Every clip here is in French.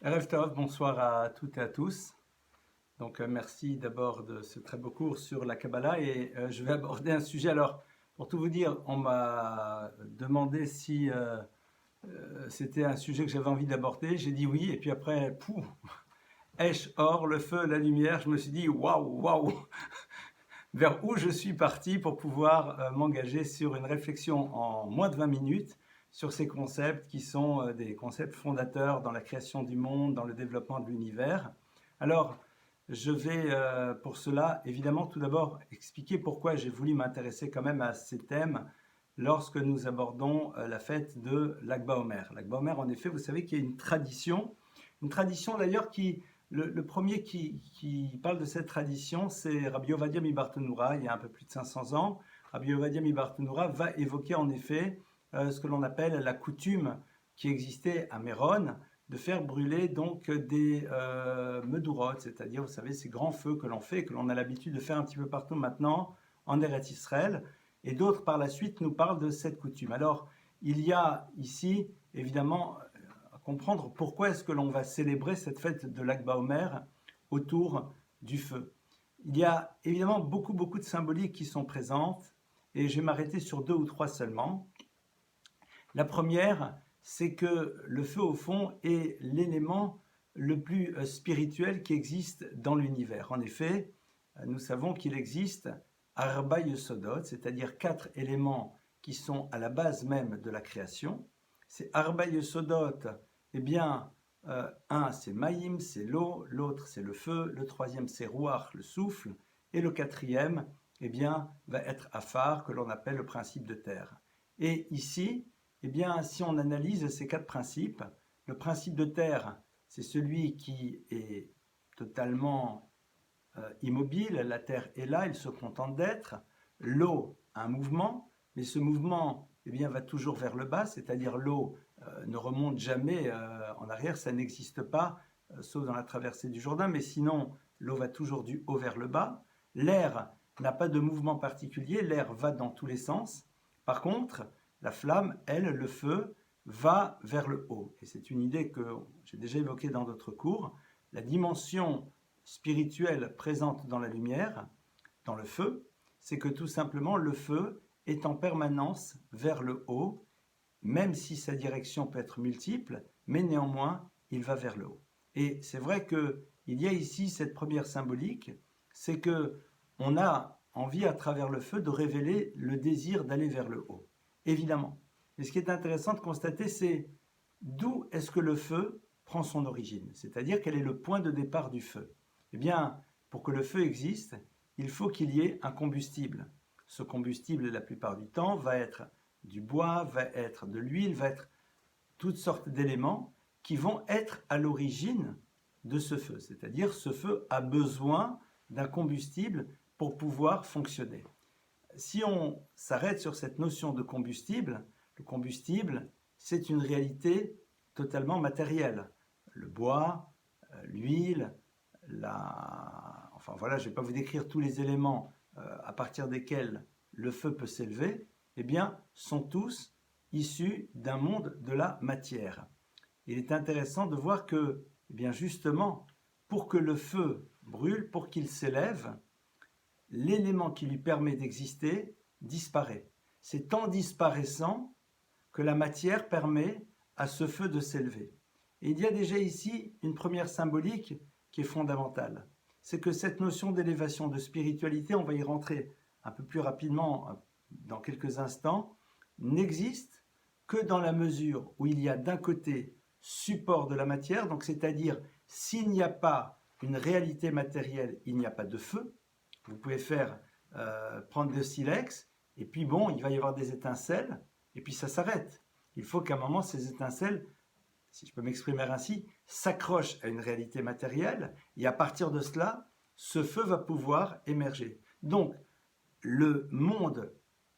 Erev Tov, bonsoir à toutes et à tous. Donc merci d'abord de ce très beau cours sur la Kabbalah et je vais aborder un sujet. Alors, pour tout vous dire, on m'a demandé si c'était un sujet que j'avais envie d'aborder. J'ai dit oui et puis après, pouf, Esh, or, le feu, la lumière, je me suis dit waouh, waouh, vers où je suis parti pour pouvoir m'engager sur une réflexion en moins de 20 minutes sur ces concepts qui sont des concepts fondateurs dans la création du monde, dans le développement de l'univers. Alors, je vais pour cela, évidemment, tout d'abord expliquer pourquoi j'ai voulu m'intéresser quand même à ces thèmes lorsque nous abordons la fête de Lag BaOmer. Lag BaOmer, en effet, vous savez qu'il y a une tradition d'ailleurs qui le premier qui parle de cette tradition, c'est Rabbi Ovadia mi-Bartenura, il y a un peu plus de 500 ans. Rabbi Ovadia mi-Bartenura va évoquer en effet ce que l'on appelle la coutume qui existait à Méron, de faire brûler donc des medourotes, c'est-à-dire, vous savez, ces grands feux que l'on fait, que l'on a l'habitude de faire un petit peu partout maintenant en Eretz Israël. Et d'autres par la suite nous parlent de cette coutume. Alors, il y a ici, évidemment, comprendre pourquoi est-ce que l'on va célébrer cette fête de Lag BaOmer autour du feu. Il y a évidemment beaucoup de symboliques qui sont présentes et je vais m'arrêter sur deux ou trois seulement. La première, c'est que le feu au fond est l'élément le plus spirituel qui existe dans l'univers. En effet, nous savons qu'il existe Arba Yesodot, c'est-à-dire quatre éléments qui sont à la base même de la création. Ces Arba Yesodot, eh bien, un c'est Maïm, c'est l'eau, l'autre c'est le feu, le troisième c'est Ruach, le souffle, et le quatrième, eh bien, va être Afar, que l'on appelle le principe de terre. Et ici, eh bien, si on analyse ces quatre principes, le principe de terre, c'est celui qui est totalement immobile, la terre est là, il se contente d'être. L'eau a un mouvement, mais ce mouvement eh bien, va toujours vers le bas, c'est-à-dire l'eau ne remonte jamais en arrière, ça n'existe pas, sauf dans la traversée du Jourdain, mais sinon l'eau va toujours du haut vers le bas. L'air n'a pas de mouvement particulier, l'air va dans tous les sens. Par contre, la flamme, elle, le feu, va vers le haut. Et c'est une idée que j'ai déjà évoquée dans d'autres cours. La dimension spirituelle présente dans la lumière, dans le feu, c'est que tout simplement le feu est en permanence vers le haut, même si sa direction peut être multiple, mais néanmoins il va vers le haut. Et c'est vrai qu'il y a ici cette première symbolique, c'est que on a envie à travers le feu de révéler le désir d'aller vers le haut, évidemment. Mais ce qui est intéressant de constater, c'est d'où est-ce que le feu prend son origine, c'est-à-dire quel est le point de départ du feu. Eh bien, pour que le feu existe, il faut qu'il y ait un combustible. Ce combustible, la plupart du temps, va être du bois, va être de l'huile, va être toutes sortes d'éléments qui vont être à l'origine de ce feu. C'est-à-dire, ce feu a besoin d'un combustible pour pouvoir fonctionner. Si on s'arrête sur cette notion de combustible, le combustible, c'est une réalité totalement matérielle. Le bois, l'huile, enfin voilà, je ne vais pas vous décrire tous les éléments à partir desquels le feu peut s'élever, eh bien, sont tous issus d'un monde de la matière. Il est intéressant de voir que, eh bien justement, pour que le feu brûle, pour qu'il s'élève, l'élément qui lui permet d'exister disparaît. C'est en disparaissant que la matière permet à ce feu de s'élever. Et il y a déjà ici une première symbolique qui est fondamentale. C'est que cette notion d'élévation, de spiritualité, on va y rentrer un peu plus rapidement dans quelques instants, n'existe que dans la mesure où il y a d'un côté support de la matière, donc c'est-à-dire s'il n'y a pas une réalité matérielle, il n'y a pas de feu. Vous pouvez prendre de silex, et puis bon, il va y avoir des étincelles, et puis ça s'arrête. Il faut qu'à un moment, ces étincelles, si je peux m'exprimer ainsi, s'accrochent à une réalité matérielle, et à partir de cela, ce feu va pouvoir émerger. Donc, le monde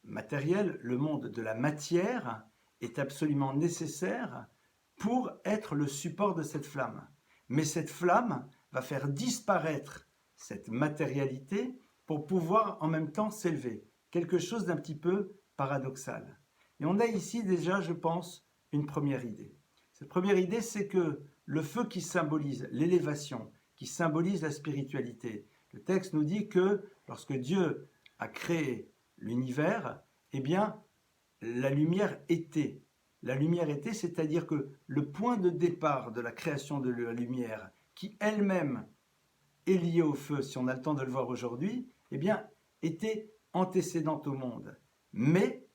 matériel, le monde de la matière, est absolument nécessaire pour être le support de cette flamme. Mais cette flamme va faire disparaître cette matérialité pour pouvoir en même temps s'élever. Quelque chose d'un petit peu paradoxal. Et on a ici déjà, je pense, une première idée. Cette première idée, c'est que le feu qui symbolise l'élévation, qui symbolise la spiritualité. Le texte nous dit que lorsque Dieu a créé l'univers, eh bien, la lumière était. La lumière était, c'est-à-dire que le point de départ de la création de la lumière, qui elle-même est liée au feu, si on a le temps de le voir aujourd'hui, eh bien, était antécédente au monde. Mais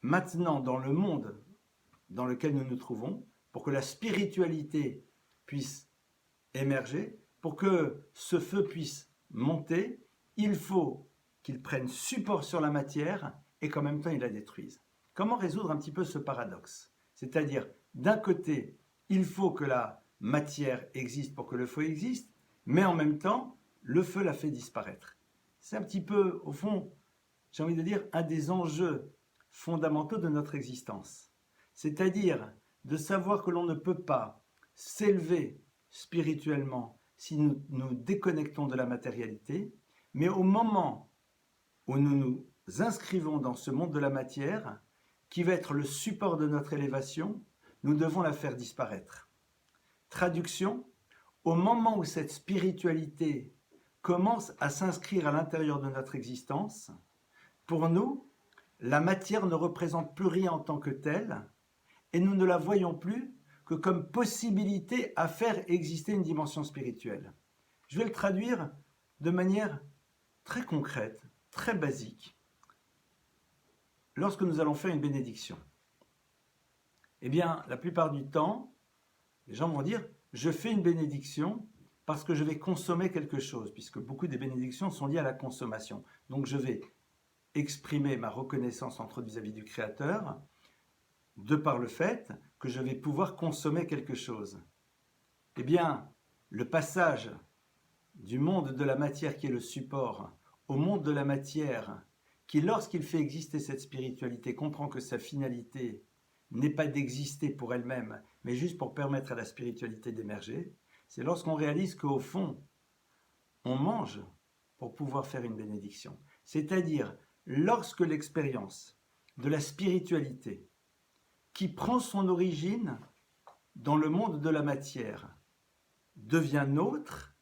maintenant, dans le monde dans lequel nous nous trouvons, pour que la spiritualité puisse émerger, pour que ce feu puisse monter, il faut qu'il prenne support sur la matière et qu'en même temps il la détruise. Comment résoudre un petit peu ce paradoxe? C'est-à-dire, d'un côté, il faut que la matière existe pour que le feu existe, mais en même temps, le feu la fait disparaître. C'est un petit peu, au fond, j'ai envie de dire, un des enjeux fondamentaux de notre existence. C'est-à-dire de savoir que l'on ne peut pas s'élever spirituellement si nous nous déconnectons de la matérialité, mais au moment où nous nous inscrivons dans ce monde de la matière, qui va être le support de notre élévation, nous devons la faire disparaître. Traduction, au moment où cette spiritualité commence à s'inscrire à l'intérieur de notre existence, pour nous, la matière ne représente plus rien en tant que telle, et nous ne la voyons plus que comme possibilité à faire exister une dimension spirituelle. Je vais le traduire de manière très concrète, très basique. Lorsque nous allons faire une bénédiction, eh bien, la plupart du temps, les gens vont dire « je fais une bénédiction parce que je vais consommer quelque chose », puisque beaucoup des bénédictions sont liées à la consommation. Donc je vais exprimer ma reconnaissance entre autres vis-à-vis du Créateur, de par le fait que je vais pouvoir consommer quelque chose. Eh bien, le passage du monde de la matière qui est le support au monde de la matière qui, lorsqu'il fait exister cette spiritualité, comprend que sa finalité n'est pas d'exister pour elle-même, mais juste pour permettre à la spiritualité d'émerger, c'est lorsqu'on réalise qu'au fond, on mange pour pouvoir faire une bénédiction. C'est-à-dire, lorsque l'expérience de la spiritualité qui prend son origine dans le monde de la matière devient nôtre,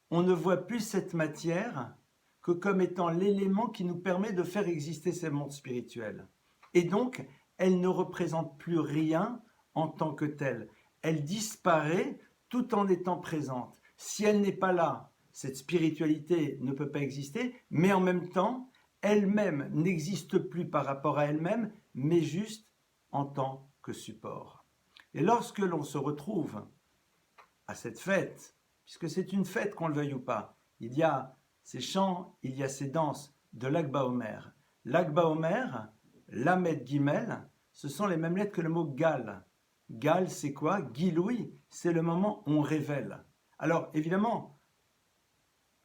on ne voit plus cette matière que comme étant l'élément qui nous permet de faire exister ces mondes spirituels. Et donc, elle ne représente plus rien en tant que telle. Elle disparaît tout en étant présente. Si elle n'est pas là, cette spiritualité ne peut pas exister, mais en même temps, elle-même n'existe plus par rapport à elle-même, mais juste en tant que support. Et lorsque l'on se retrouve à cette fête, puisque c'est une fête qu'on le veuille ou pas, il y a ces chants, il y a ces danses de l'Akba Omer. L'Akba Omer, Lamed Gimel, ce sont les mêmes lettres que le mot Gal. Gal, c'est quoi? Giloui, c'est le moment où on révèle. Alors, évidemment,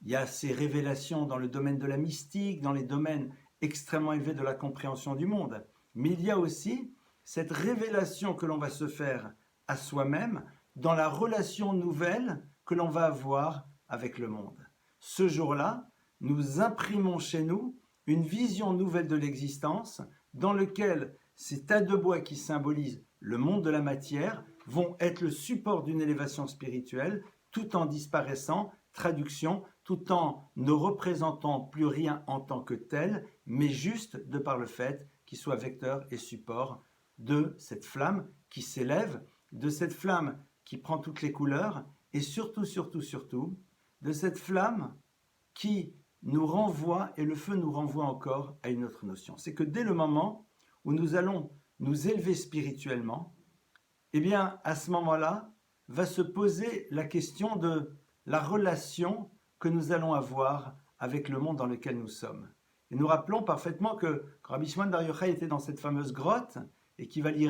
il y a ces révélations dans le domaine de la mystique, dans les domaines extrêmement élevés de la compréhension du monde. Mais il y a aussi cette révélation que l'on va se faire à soi-même dans la relation nouvelle que l'on va avoir avec le monde. Ce jour-là, nous imprimons chez nous une vision nouvelle de l'existence dans lequel ces tas de bois qui symbolisent le monde de la matière vont être le support d'une élévation spirituelle tout en disparaissant, traduction, tout en ne représentant plus rien en tant que tel, mais juste de par le fait qu'il soit vecteur et support de cette flamme qui s'élève, de cette flamme qui prend toutes les couleurs et surtout, de cette flamme qui nous renvoie, et le feu nous renvoie encore à une autre notion. C'est que dès le moment où nous allons nous élever spirituellement, eh bien, à ce moment-là, va se poser la question de la relation que nous allons avoir avec le monde dans lequel nous sommes. Et nous rappelons parfaitement que quand Rabbi Shimon Bar Yochai était dans cette fameuse grotte, et qui va y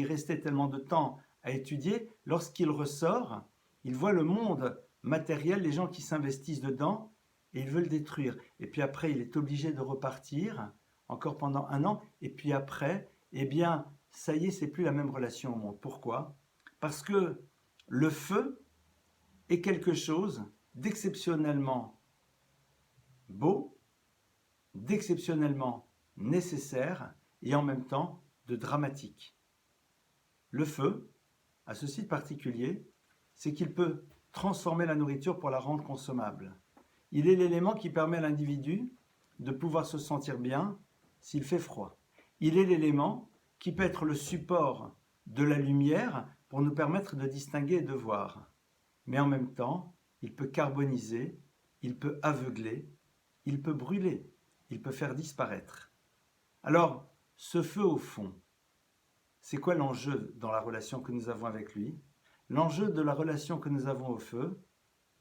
rester tellement de temps à étudier, lorsqu'il ressort, il voit le monde matériel, les gens qui s'investissent dedans, et ils veulent le détruire. Et puis après, il est obligé de repartir, encore pendant 1 an, et puis après, eh bien, ça y est, c'est plus la même relation au monde. Pourquoi? Parce que le feu est quelque chose d'exceptionnellement beau, d'exceptionnellement nécessaire, et en même temps de dramatique. Le feu a ceci de particulier, c'est qu'il peut transformer la nourriture pour la rendre consommable. Il est l'élément qui permet à l'individu de pouvoir se sentir bien s'il fait froid. Il est l'élément qui peut être le support de la lumière pour nous permettre de distinguer et de voir. Mais en même temps, il peut carboniser, il peut aveugler, il peut brûler, il peut faire disparaître. Alors, ce feu au fond, c'est quoi l'enjeu dans la relation que nous avons avec lui? L'enjeu de la relation que nous avons au feu,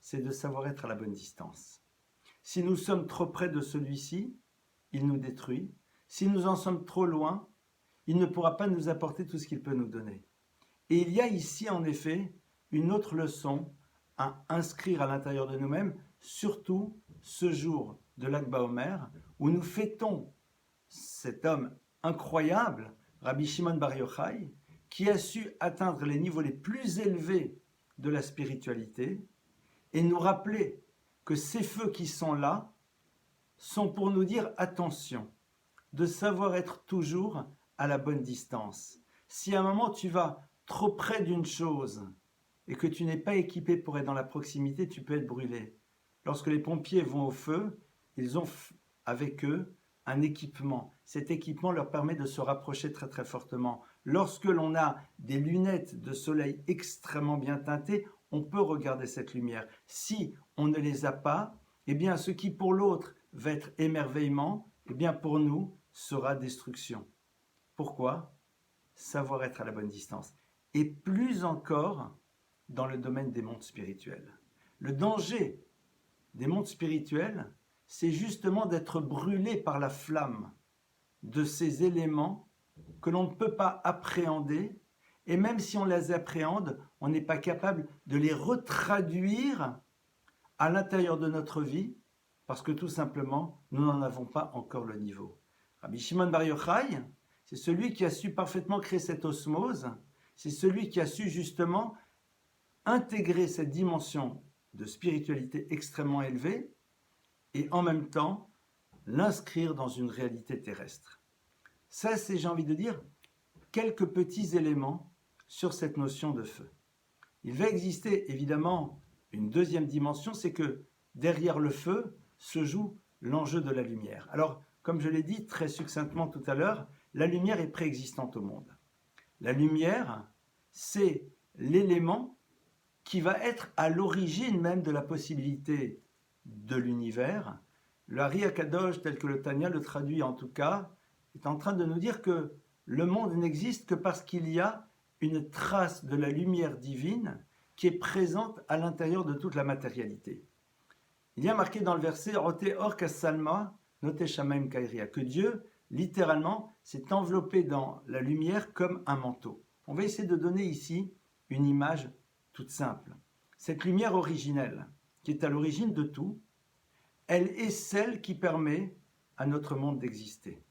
c'est de savoir être à la bonne distance. Si nous sommes trop près de celui-ci, il nous détruit. Si nous en sommes trop loin, il ne pourra pas nous apporter tout ce qu'il peut nous donner. Et il y a ici, en effet, une autre leçon à inscrire à l'intérieur de nous-mêmes, surtout ce jour de l'Ag BaOmer, où nous fêtons cet homme incroyable, Rabbi Shimon Bar Yochai, qui a su atteindre les niveaux les plus élevés de la spiritualité et nous rappeler que ces feux qui sont là sont pour nous dire attention, de savoir être toujours à la bonne distance. Si à un moment tu vas trop près d'une chose et que tu n'es pas équipé pour être dans la proximité, tu peux être brûlé. Lorsque les pompiers vont au feu, ils ont avec eux un équipement. Cet équipement leur permet de se rapprocher très très fortement. Lorsque l'on a des lunettes de soleil extrêmement bien teintées, on peut regarder cette lumière. Si on ne les a pas, eh bien ce qui pour l'autre va être émerveillement, eh bien pour nous sera destruction. Pourquoi? Savoir être à la bonne distance. Et plus encore dans le domaine des mondes spirituels. Le danger des mondes spirituels, c'est justement d'être brûlé par la flamme de ces éléments que l'on ne peut pas appréhender, et même si on les appréhende, on n'est pas capable de les retraduire à l'intérieur de notre vie, parce que tout simplement, nous n'en avons pas encore le niveau. Rabbi Shimon Bar Yochai, c'est celui qui a su parfaitement créer cette osmose, c'est celui qui a su justement intégrer cette dimension de spiritualité extrêmement élevée et en même temps l'inscrire dans une réalité terrestre. Ça, c'est, j'ai envie de dire, quelques petits éléments sur cette notion de feu. Il va exister évidemment une deuxième dimension, c'est que derrière le feu se joue l'enjeu de la lumière. Alors, comme je l'ai dit très succinctement tout à l'heure, la lumière est préexistante au monde. La lumière, c'est l'élément qui va être à l'origine même de la possibilité de l'univers. Le Hari Akadosh, tel que le Tanya le traduit en tout cas, est en train de nous dire que le monde n'existe que parce qu'il y a une trace de la lumière divine qui est présente à l'intérieur de toute la matérialité. Il y a marqué dans le verset Rote or kasalma note shamaim kairia, que Dieu, littéralement, s'est enveloppé dans la lumière comme un manteau. On va essayer de donner ici une image toute simple. Cette lumière originelle, qui est à l'origine de tout, elle est celle qui permet à notre monde d'exister.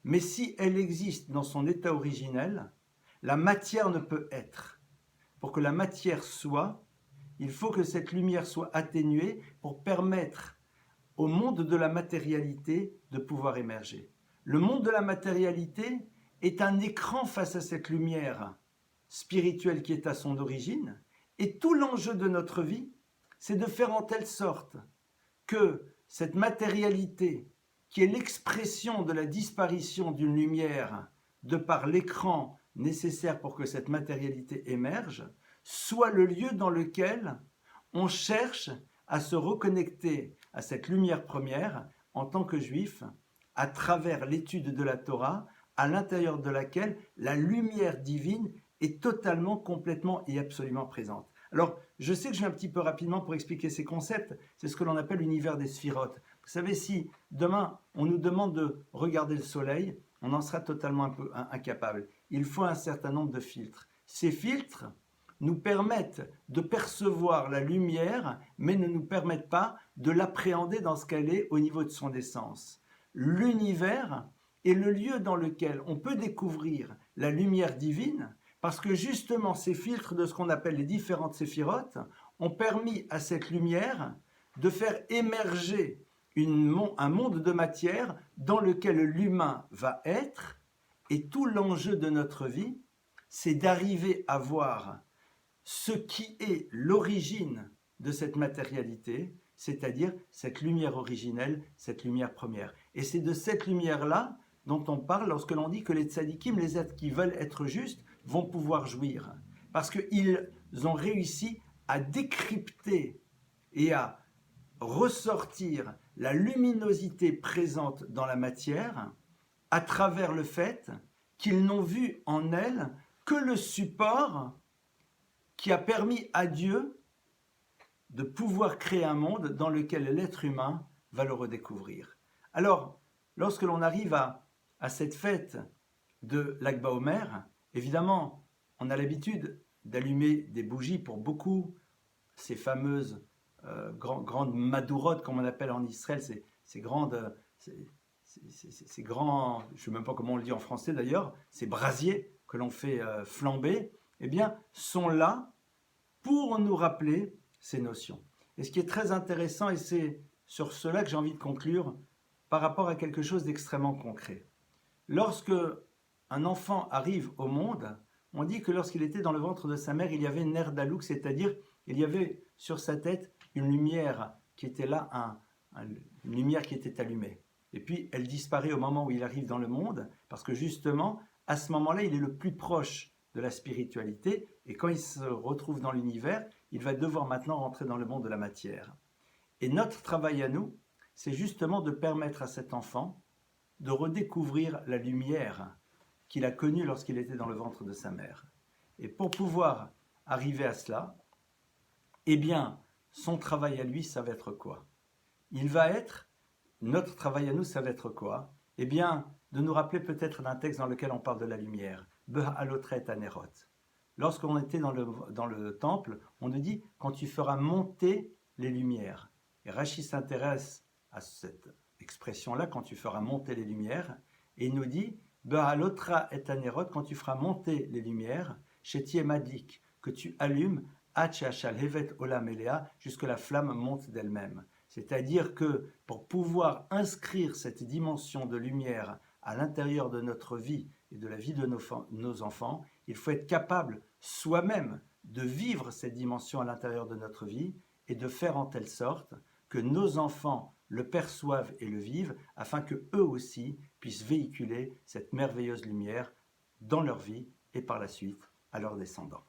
Mais si elle existe dans son état originel, la matière ne peut être. Pour que la matière soit, il faut que cette lumière soit atténuée pour permettre au monde de la matérialité de pouvoir émerger. Le monde de la matérialité est un écran face à cette lumière spirituelle qui est à son origine, et tout l'enjeu de notre vie, c'est de faire en telle sorte que cette matérialité, qui est l'expression de la disparition d'une lumière de par l'écran nécessaire pour que cette matérialité émerge, soit le lieu dans lequel on cherche à se reconnecter à cette lumière première en tant que juif, à travers l'étude de la Torah, à l'intérieur de laquelle la lumière divine est totalement, complètement et absolument présente. Alors, je sais que je vais un petit peu rapidement pour expliquer ces concepts, c'est ce que l'on appelle l'univers des sphirotes. Vous savez, si demain on nous demande de regarder le soleil, on en sera totalement un peu incapable. Il faut un certain nombre de filtres. Ces filtres nous permettent de percevoir la lumière, mais ne nous permettent pas de l'appréhender dans ce qu'elle est au niveau de son essence. L'univers est le lieu dans lequel on peut découvrir la lumière divine, parce que justement ces filtres de ce qu'on appelle les différentes séphirotes ont permis à cette lumière de faire émerger un monde de matière dans lequel l'humain va être, et tout l'enjeu de notre vie, c'est d'arriver à voir ce qui est l'origine de cette matérialité, c'est-à-dire cette lumière originelle, cette lumière première. Et c'est de cette lumière-là dont on parle lorsque l'on dit que les tzadikim, les êtres qui veulent être justes, vont pouvoir jouir. Parce qu'ils ont réussi à décrypter et à ressortir la luminosité présente dans la matière à travers le fait qu'ils n'ont vu en elle que le support qui a permis à Dieu de pouvoir créer un monde dans lequel l'être humain va le redécouvrir. Alors, lorsque l'on arrive à cette fête de l'Akba Omer, évidemment, on a l'habitude d'allumer des bougies pour beaucoup, ces fameuses grandes madourotes, comme on appelle en Israël, ces grands, je ne sais même pas comment on le dit en français d'ailleurs, ces brasiers que l'on fait flamber, eh bien, sont là pour nous rappeler ces notions. Et ce qui est très intéressant, et c'est sur cela que j'ai envie de conclure, par rapport à quelque chose d'extrêmement concret. Lorsque un enfant arrive au monde, on dit que lorsqu'il était dans le ventre de sa mère, il y avait ner dalouk, c'est-à-dire il y avait sur sa tête une lumière qui était là, une lumière qui était allumée. Et puis elle disparaît au moment où il arrive dans le monde, parce que justement, à ce moment-là, il est le plus proche de la spiritualité, et quand il se retrouve dans l'univers, il va devoir maintenant rentrer dans le monde de la matière. Et notre travail à nous, c'est justement de permettre à cet enfant de redécouvrir la lumière qu'il a connue lorsqu'il était dans le ventre de sa mère. Et pour pouvoir arriver à cela, eh bien, son travail à lui, ça va être quoi? Notre travail à nous, ça va être quoi? Eh bien, de nous rappeler peut-être d'un texte dans lequel on parle de la lumière. Beha'alotret anerot. Lorsqu'on était dans le temple, on nous dit quand tu feras monter les lumières. Et Rashi s'intéresse à cette expression-là, quand tu feras monter les lumières, et il nous dit Beha'alotra et anerot, quand tu feras monter les lumières, Sheti madlik, que tu allumes Hevet Olam Elea, jusque la flamme monte d'elle-même. C'est-à-dire que pour pouvoir inscrire cette dimension de lumière à l'intérieur de notre vie et de la vie de nos enfants, il faut être capable soi-même de vivre cette dimension à l'intérieur de notre vie et de faire en telle sorte que nos enfants le perçoivent et le vivent afin que eux aussi puissent véhiculer cette merveilleuse lumière dans leur vie et par la suite à leurs descendants.